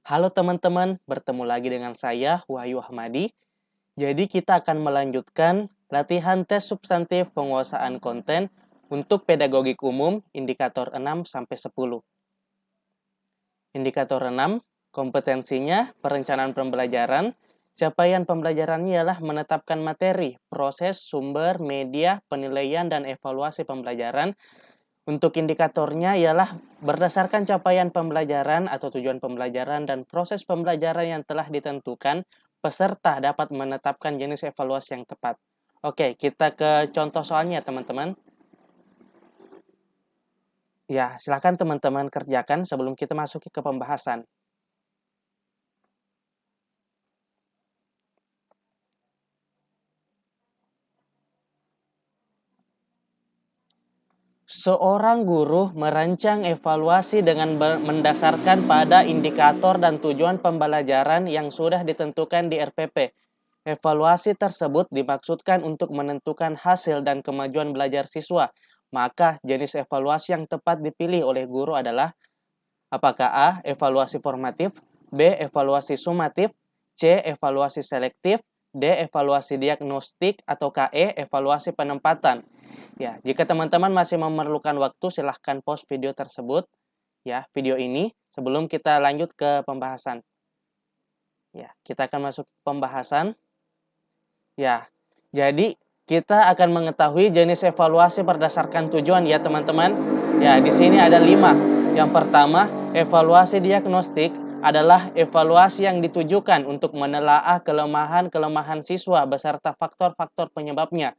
Halo teman-teman, bertemu lagi dengan saya, Wahyu Ahmadi. Jadi kita akan melanjutkan latihan tes substantif penguasaan konten untuk pedagogik umum indikator 6-10. Indikator 6, kompetensinya perencanaan pembelajaran. Capaian pembelajarannya ialah menetapkan materi, proses, sumber, media, penilaian, dan evaluasi pembelajaran. Untuk indikatornya ialah berdasarkan capaian pembelajaran atau tujuan pembelajaran dan proses pembelajaran yang telah ditentukan, peserta dapat menetapkan jenis evaluasi yang tepat. Oke, kita ke contoh soalnya teman-teman. Ya, silakan teman-teman kerjakan sebelum kita masuk ke pembahasan. Seorang guru merancang evaluasi dengan mendasarkan pada indikator dan tujuan pembelajaran yang sudah ditentukan di RPP. Evaluasi tersebut dimaksudkan untuk menentukan hasil dan kemajuan belajar siswa. Maka jenis evaluasi yang tepat dipilih oleh guru adalah apakah A. Evaluasi formatif, B. Evaluasi sumatif, C. Evaluasi selektif, D. Evaluasi diagnostik, atau KE. Evaluasi penempatan. Ya, jika teman-teman masih memerlukan waktu, silahkan pause video tersebut, ya, video ini, sebelum kita lanjut ke pembahasan. Ya, kita akan masuk ke pembahasan. Ya, jadi kita akan mengetahui jenis evaluasi berdasarkan tujuan ya teman-teman. Ya, di sini ada 5. Yang pertama, evaluasi diagnostik adalah evaluasi yang ditujukan untuk menelaah kelemahan-kelemahan siswa beserta faktor-faktor penyebabnya.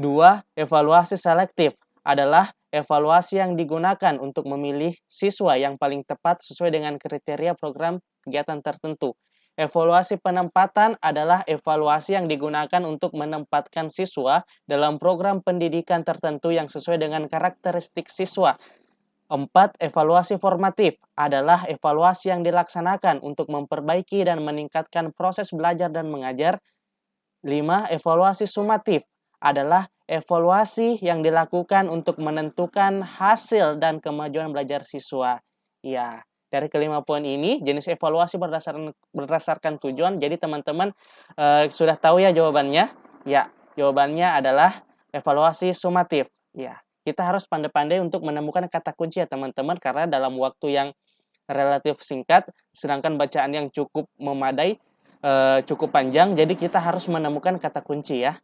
2. Evaluasi selektif adalah evaluasi yang digunakan untuk memilih siswa yang paling tepat sesuai dengan kriteria program kegiatan tertentu. Evaluasi penempatan adalah evaluasi yang digunakan untuk menempatkan siswa dalam program pendidikan tertentu yang sesuai dengan karakteristik siswa. 4. Evaluasi formatif adalah evaluasi yang dilaksanakan untuk memperbaiki dan meningkatkan proses belajar dan mengajar. 5. Evaluasi sumatif adalah evaluasi yang dilakukan untuk menentukan hasil dan kemajuan belajar siswa. Ya, dari kelima poin ini, jenis evaluasi berdasarkan tujuan. Jadi teman-teman sudah tahu ya jawabannya? Ya, jawabannya adalah evaluasi sumatif. Ya, kita harus pandai-pandai untuk menemukan kata kunci ya teman-teman, karena dalam waktu yang relatif singkat, sedangkan bacaan yang cukup memadai, cukup panjang, jadi kita harus menemukan kata kunci ya.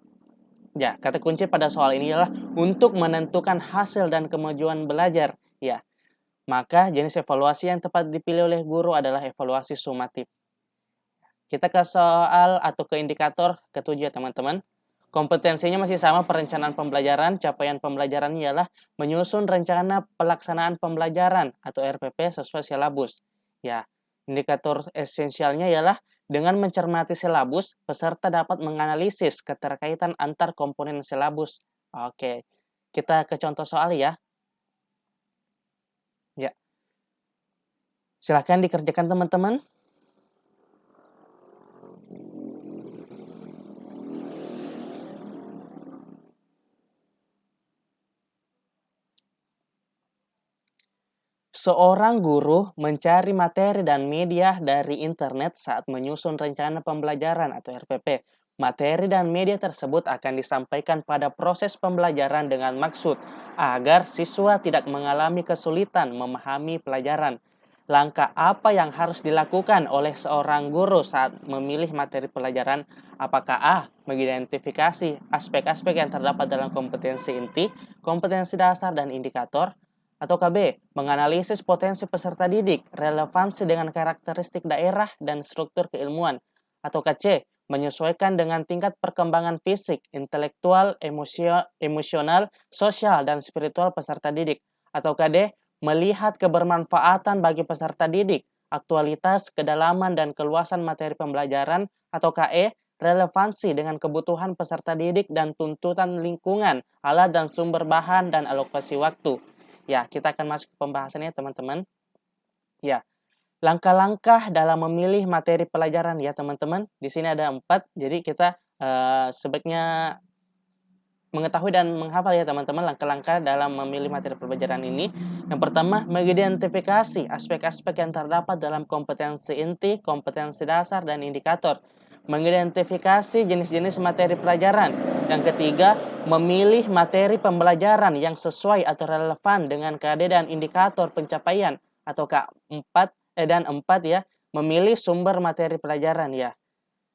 Ya, kata kunci pada soal ini adalah untuk menentukan hasil dan kemajuan belajar. Ya, maka jenis evaluasi yang tepat dipilih oleh guru adalah evaluasi sumatif. Kita ke soal atau ke indikator ketujuh teman-teman. Kompetensinya masih sama, perencanaan pembelajaran. Capaian pembelajaran ialah menyusun rencana pelaksanaan pembelajaran atau RPP sesuai silabus. Ya, indikator esensialnya ialah dengan mencermati silabus, peserta dapat menganalisis keterkaitan antar komponen silabus. Oke, kita ke contoh soal ya. Ya, silahkan dikerjakan teman-teman. Seorang guru mencari materi dan media dari internet saat menyusun rencana pembelajaran atau RPP. Materi dan media tersebut akan disampaikan pada proses pembelajaran dengan maksud agar siswa tidak mengalami kesulitan memahami pelajaran. Langkah apa yang harus dilakukan oleh seorang guru saat memilih materi pelajaran? Apakah A. Mengidentifikasi aspek-aspek yang terdapat dalam kompetensi inti, kompetensi dasar, dan indikator? Atau KB, menganalisis potensi peserta didik, relevansi dengan karakteristik daerah dan struktur keilmuan. Atau KC, menyesuaikan dengan tingkat perkembangan fisik, intelektual, emosional, sosial, dan spiritual peserta didik. Atau KD, melihat kebermanfaatan bagi peserta didik, aktualitas, kedalaman, dan keluasan materi pembelajaran. Atau KE, relevansi dengan kebutuhan peserta didik dan tuntutan lingkungan, alat dan sumber bahan, dan alokasi waktu. Ya, kita akan masuk ke pembahasannya teman-teman. Ya, langkah-langkah dalam memilih materi pelajaran ya teman-teman. Di sini ada 4, jadi kita sebaiknya mengetahui dan menghafal ya teman-teman langkah-langkah dalam memilih materi pembelajaran ini. Yang pertama, mengidentifikasi aspek-aspek yang terdapat dalam kompetensi inti, kompetensi dasar, dan indikator. Mengidentifikasi jenis-jenis materi pelajaran. Yang ketiga, memilih materi pembelajaran yang sesuai atau relevan dengan KD dan indikator pencapaian. Atau keempat, dan empat ya, memilih sumber materi pelajaran ya.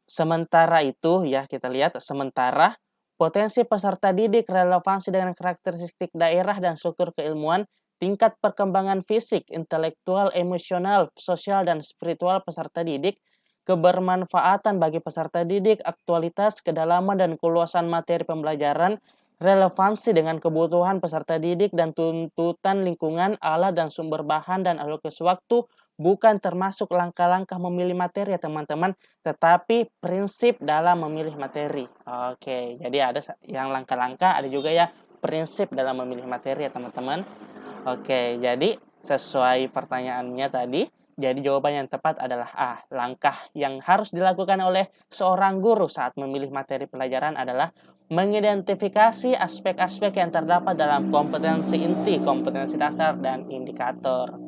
Sementara itu ya, kita lihat sementara potensi peserta didik, relevansi dengan karakteristik daerah dan struktur keilmuan, tingkat perkembangan fisik, intelektual, emosional, sosial, dan spiritual peserta didik, kebermanfaatan bagi peserta didik, aktualitas, kedalaman, dan keluasan materi pembelajaran, relevansi dengan kebutuhan peserta didik, dan tuntutan lingkungan, alat, dan sumber bahan, dan alokasi waktu, bukan termasuk langkah-langkah memilih materi ya teman-teman, tetapi prinsip dalam memilih materi. Oke, jadi ada yang langkah-langkah, ada juga ya prinsip dalam memilih materi ya teman-teman. Oke, jadi sesuai pertanyaannya tadi, jadi jawaban yang tepat adalah A. Langkah yang harus dilakukan oleh seorang guru saat memilih materi pelajaran adalah mengidentifikasi aspek-aspek yang terdapat dalam kompetensi inti, kompetensi dasar, dan indikator.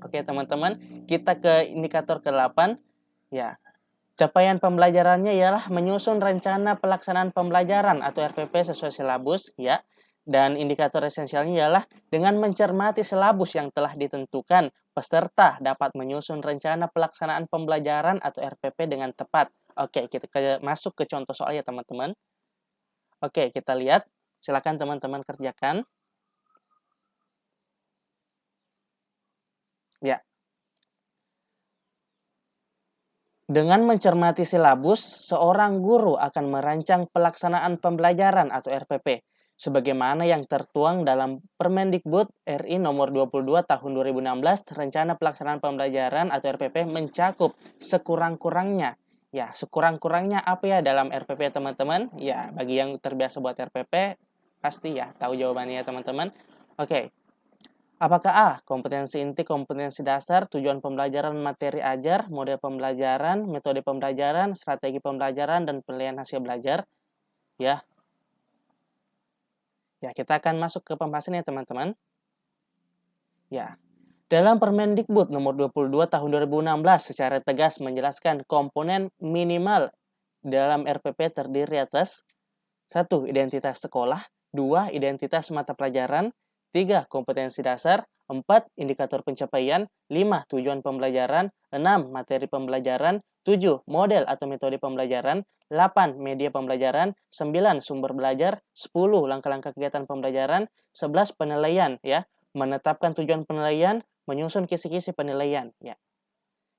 Oke teman-teman, kita ke indikator ke-8. Ya, capaian pembelajarannya ialah menyusun rencana pelaksanaan pembelajaran atau RPP sesuai silabus ya. Dan indikator esensialnya ialah dengan mencermati silabus yang telah ditentukan, peserta dapat menyusun rencana pelaksanaan pembelajaran atau RPP dengan tepat. Oke, kita masuk ke contoh soal ya teman-teman. Oke, kita lihat. Silakan teman-teman kerjakan. Ya, dengan mencermati silabus, seorang guru akan merancang pelaksanaan pembelajaran atau RPP, sebagaimana yang tertuang dalam Permendikbud RI nomor 22 tahun 2016, rencana pelaksanaan pembelajaran atau RPP mencakup sekurang-kurangnya. Ya, sekurang-kurangnya apa ya dalam RPP teman-teman? Ya, bagi yang terbiasa buat RPP, pasti ya tahu jawabannya ya teman-teman. Oke. Apakah A. Kompetensi inti, kompetensi dasar, tujuan pembelajaran, materi ajar, model pembelajaran, metode pembelajaran, strategi pembelajaran, dan penilaian hasil belajar? Ya, kita akan masuk ke pembahasan ya teman-teman. Ya, dalam Permendikbud nomor 22 tahun 2016 secara tegas menjelaskan komponen minimal dalam RPP terdiri atas 1. Identitas sekolah, 2. Identitas mata pelajaran, 3. Kompetensi dasar, 4. Indikator pencapaian, 5. Tujuan pembelajaran, 6. Materi pembelajaran, 7. Model atau metode pembelajaran, 8. Media pembelajaran, 9. Sumber belajar, 10. Langkah-langkah kegiatan pembelajaran, 11. Penilaian, ya. Menetapkan tujuan penilaian, menyusun kisi-kisi penilaian, ya.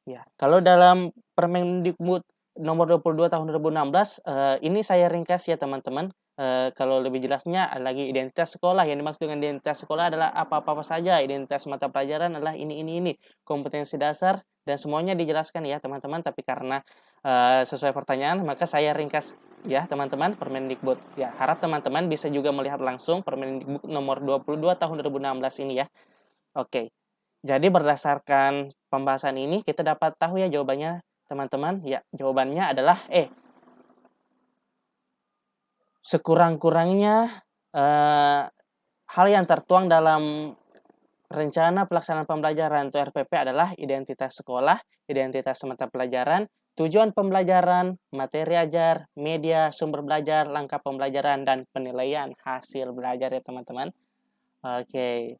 Ya, kalau dalam Permendikbud nomor 22 tahun 2016 ini saya ringkas ya teman-teman. Kalau lebih jelasnya lagi identitas sekolah, yang dimaksud dengan identitas sekolah adalah apa-apa saja. Identitas mata pelajaran adalah ini. Kompetensi dasar dan semuanya dijelaskan ya teman-teman. Tapi karena sesuai pertanyaan maka saya ringkas ya teman-teman Permendikbud. Ya, harap teman-teman bisa juga melihat langsung Permendikbud nomor 22 tahun 2016 ini ya. Oke. Jadi berdasarkan pembahasan ini kita dapat tahu ya jawabannya teman-teman. Ya, jawabannya adalah E. Sekurang-kurangnya hal yang tertuang dalam rencana pelaksanaan pembelajaran atau RPP adalah identitas sekolah, identitas mata pelajaran, tujuan pembelajaran, materi ajar, media, sumber belajar, langkah pembelajaran, dan penilaian hasil belajar ya teman-teman. Oke.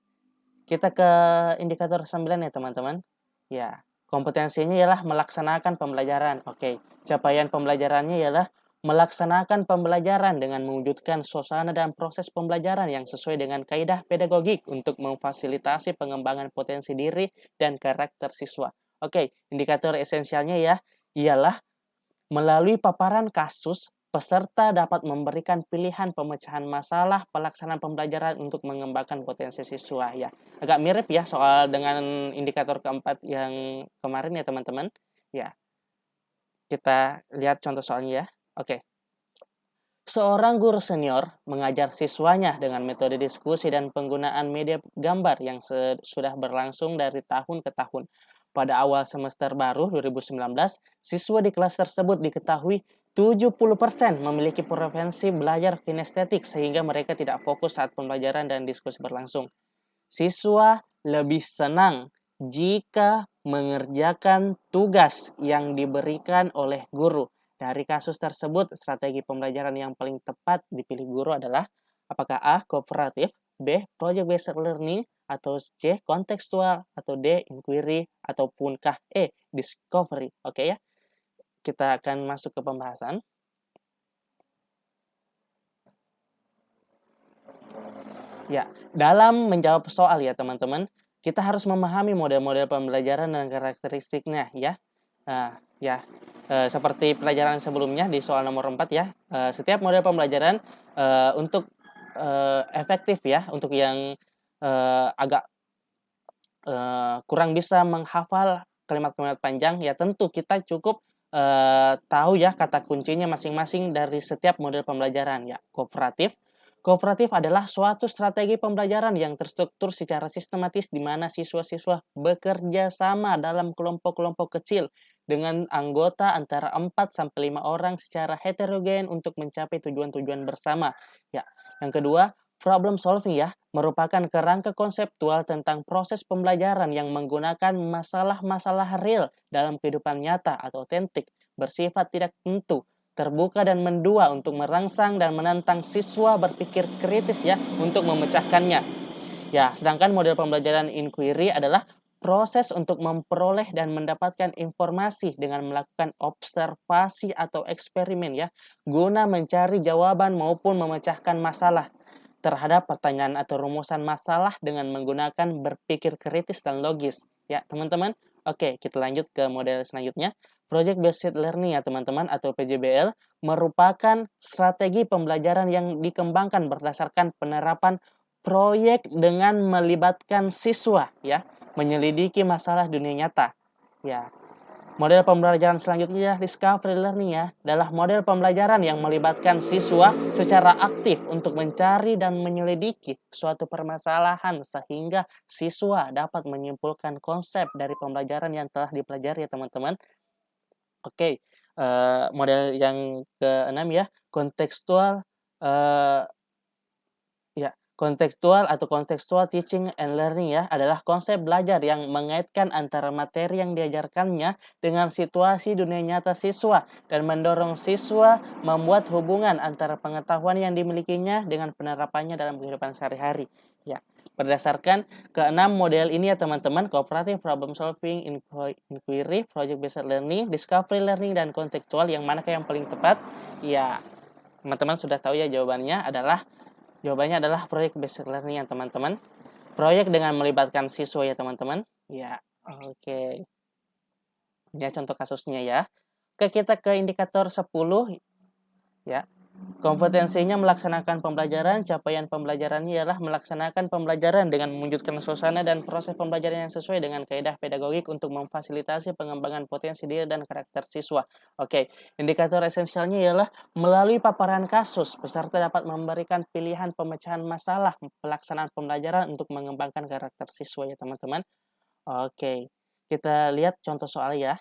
Kita ke indikator 9 ya teman-teman. Ya, kompetensinya ialah melaksanakan pembelajaran. Oke, capaian pembelajarannya ialah melaksanakan pembelajaran dengan mewujudkan suasana dan proses pembelajaran yang sesuai dengan kaidah pedagogik untuk memfasilitasi pengembangan potensi diri dan karakter siswa. Oke, indikator esensialnya ya ialah melalui paparan kasus, peserta dapat memberikan pilihan pemecahan masalah pelaksanaan pembelajaran untuk mengembangkan potensi siswa ya. Agak mirip ya soal dengan indikator keempat yang kemarin ya teman-teman. Ya, kita lihat contoh soalnya ya. Oke. Seorang guru senior mengajar siswanya dengan metode diskusi dan penggunaan media gambar yang sudah berlangsung dari tahun ke tahun. Pada awal semester baru 2019, siswa di kelas tersebut diketahui 70% memiliki preferensi belajar kinestetik sehingga mereka tidak fokus saat pembelajaran dan diskusi berlangsung. Siswa lebih senang jika mengerjakan tugas yang diberikan oleh guru. Dari kasus tersebut, strategi pembelajaran yang paling tepat dipilih guru adalah apakah A. Kooperatif, B. Project Based Learning, atau C. Kontekstual, atau D. Inquiry, ataupun kah E. Discovery. Oke ya, kita akan masuk ke pembahasan. Ya, dalam menjawab soal ya teman-teman, kita harus memahami model-model pembelajaran dan karakteristiknya ya. Seperti pelajaran sebelumnya di soal nomor 4 ya. Setiap model pembelajaran untuk efektif ya, untuk yang agak kurang bisa menghafal kalimat-kalimat panjang ya, tentu kita cukup tahu ya kata kuncinya masing-masing dari setiap model pembelajaran ya. Kooperatif. Kooperatif adalah suatu strategi pembelajaran yang terstruktur secara sistematis di mana siswa-siswa bekerja sama dalam kelompok-kelompok kecil dengan anggota antara 4 sampai 5 orang secara heterogen untuk mencapai tujuan-tujuan bersama. Ya. Yang kedua, problem solving ya, merupakan kerangka konseptual tentang proses pembelajaran yang menggunakan masalah-masalah real dalam kehidupan nyata atau otentik, bersifat tidak tentu, terbuka dan mendua untuk merangsang dan menantang siswa berpikir kritis ya untuk memecahkannya. Ya, sedangkan model pembelajaran inquiry adalah proses untuk memperoleh dan mendapatkan informasi dengan melakukan observasi atau eksperimen ya, guna mencari jawaban maupun memecahkan masalah terhadap pertanyaan atau rumusan masalah dengan menggunakan berpikir kritis dan logis. Ya, teman-teman. Oke, kita lanjut ke model selanjutnya. Project Based Learning ya, teman-teman, atau PJBL merupakan strategi pembelajaran yang dikembangkan berdasarkan penerapan proyek dengan melibatkan siswa ya, menyelidiki masalah dunia nyata. Ya, model pembelajaran selanjutnya discovery learning ya, adalah model pembelajaran yang melibatkan siswa secara aktif untuk mencari dan menyelidiki suatu permasalahan sehingga siswa dapat menyimpulkan konsep dari pembelajaran yang telah dipelajari ya teman-teman. Oke, model yang keenam ya, kontekstual kontekstual atau kontekstual teaching and learning ya adalah konsep belajar yang mengaitkan antara materi yang diajarkannya dengan situasi dunia nyata siswa dan mendorong siswa membuat hubungan antara pengetahuan yang dimilikinya dengan penerapannya dalam kehidupan sehari-hari. Ya, berdasarkan keenam model ini ya teman-teman, cooperative problem solving, inquiry, project based learning, discovery learning, dan kontekstual, yang mana yang paling tepat? Ya, teman-teman sudah tahu ya Jawabannya adalah proyek based learning ya teman-teman. Proyek dengan melibatkan siswa ya teman-teman. Ya, oke. Ini contoh kasusnya ya. Kita ke indikator 10 ya. Kompetensinya melaksanakan pembelajaran, capaian pembelajarannya ialah melaksanakan pembelajaran dengan mewujudkan suasana dan proses pembelajaran yang sesuai dengan kaidah pedagogik untuk memfasilitasi pengembangan potensi diri dan karakter siswa. Oke, indikator esensialnya ialah melalui paparan kasus, peserta dapat memberikan pilihan pemecahan masalah pelaksanaan pembelajaran untuk mengembangkan karakter siswa ya teman-teman. Oke, kita lihat contoh soal ya.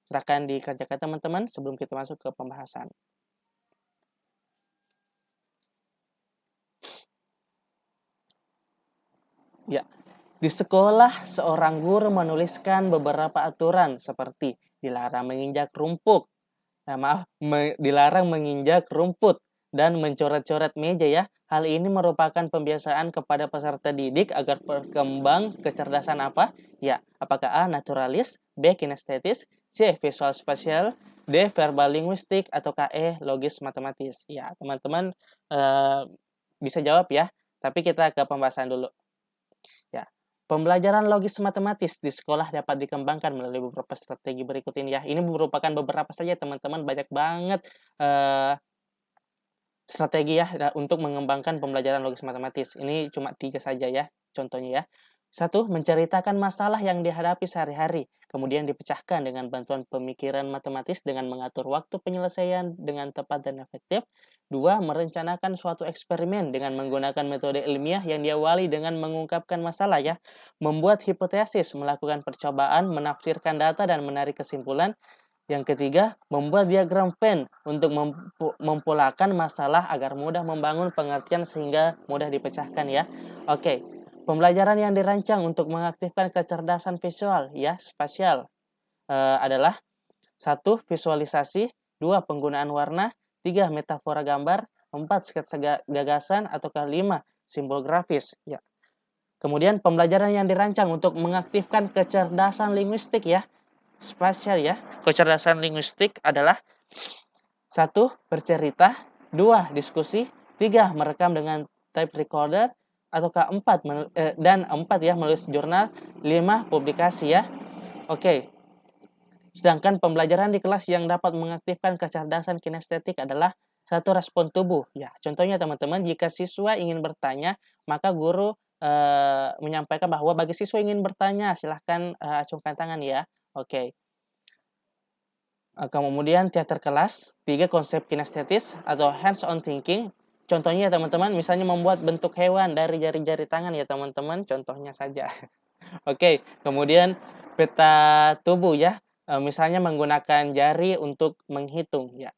Silakan dikerjakan teman-teman sebelum kita masuk ke pembahasan. Ya, di sekolah seorang guru menuliskan beberapa aturan seperti dilarang menginjak rumput, dilarang menginjak rumput dan mencoret-coret meja ya. Hal ini merupakan pembiasaan kepada peserta didik agar berkembang kecerdasan apa? Ya, apakah A. Naturalis, B. Kinestetis, C. Visual spasial, D. Verbal linguistik, atau E. Logis matematis. Ya, teman-teman bisa jawab ya. Tapi kita ke pembahasan dulu. Ya, pembelajaran logis matematis di sekolah dapat dikembangkan melalui beberapa strategi berikut ini ya. Ini merupakan beberapa saja teman-teman, banyak banget strategi ya untuk mengembangkan pembelajaran logis matematis. Ini cuma 3 saja ya contohnya ya. Satu, menceritakan masalah yang dihadapi sehari-hari, kemudian dipecahkan dengan bantuan pemikiran matematis dengan mengatur waktu penyelesaian dengan tepat dan efektif. Dua, merencanakan suatu eksperimen dengan menggunakan metode ilmiah yang diawali dengan mengungkapkan masalah ya, membuat hipotesis, melakukan percobaan, menafsirkan data dan menarik kesimpulan. Yang ketiga, membuat diagram Venn untuk mempolakan masalah agar mudah membangun pengertian sehingga mudah dipecahkan ya. Oke, pembelajaran yang dirancang untuk mengaktifkan kecerdasan visual ya, spasial adalah satu, visualisasi, dua, penggunaan warna, tiga, metafora gambar, empat, sketsa gagasan, atau kelima, simbol grafis ya. Kemudian pembelajaran yang dirancang untuk mengaktifkan kecerdasan linguistik ya, spasial ya. Kecerdasan linguistik adalah satu, bercerita, dua, diskusi, tiga, merekam dengan tape recorder, atau keempat dan empat ya, menulis jurnal, lima, publikasi ya. Oke. Sedangkan pembelajaran di kelas yang dapat mengaktifkan kecerdasan kinestetik adalah satu, respon tubuh ya. Contohnya teman-teman, jika siswa ingin bertanya, maka guru menyampaikan bahwa bagi siswa ingin bertanya silahkan acungkan tangan ya. Oke. Kemudian teater kelas, tiga, konsep kinestetis atau hands-on thinking. Contohnya ya teman-teman, misalnya membuat bentuk hewan dari jari-jari tangan ya teman-teman, contohnya saja. Oke, kemudian peta tubuh ya, misalnya menggunakan jari untuk menghitung ya.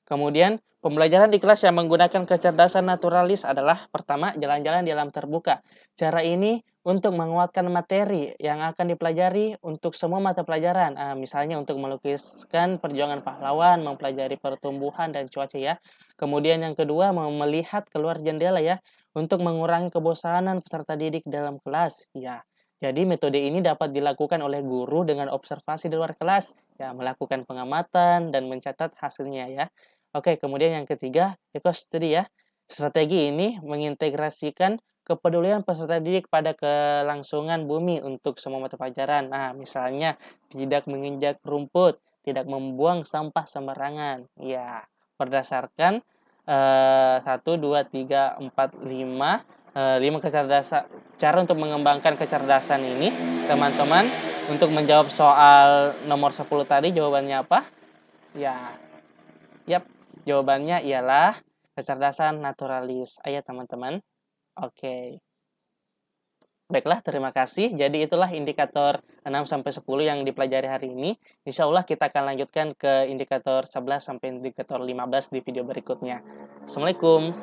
Kemudian, pembelajaran di kelas yang menggunakan kecerdasan naturalis adalah pertama, jalan-jalan di alam terbuka. Cara ini untuk menguatkan materi yang akan dipelajari untuk semua mata pelajaran. Misalnya untuk melukiskan perjuangan pahlawan, mempelajari pertumbuhan dan cuaca ya. Kemudian yang kedua, melihat keluar jendela ya, untuk mengurangi kebosanan peserta didik dalam kelas. Ya, jadi metode ini dapat dilakukan oleh guru dengan observasi di luar kelas, ya, melakukan pengamatan dan mencatat hasilnya ya. Oke, kemudian yang ketiga, eco-study ya. Strategi ini mengintegrasikan kepedulian peserta didik pada kelangsungan bumi untuk semua mata pelajaran. Nah, misalnya tidak menginjak rumput, tidak membuang sampah sembarangan. Ya, berdasarkan 1, 2, 3, 4, 5, 5 kecerdasan, cara untuk mengembangkan kecerdasan ini, teman-teman, untuk menjawab soal nomor 10 tadi jawabannya apa? Ya, yap, jawabannya ialah kecerdasan naturalis. Ayo teman-teman. Oke. Baiklah, terima kasih. Jadi itulah indikator 6-10 yang dipelajari hari ini. Insya Allah kita akan lanjutkan ke indikator 11 sampai indikator 15 di video berikutnya. Assalamualaikum.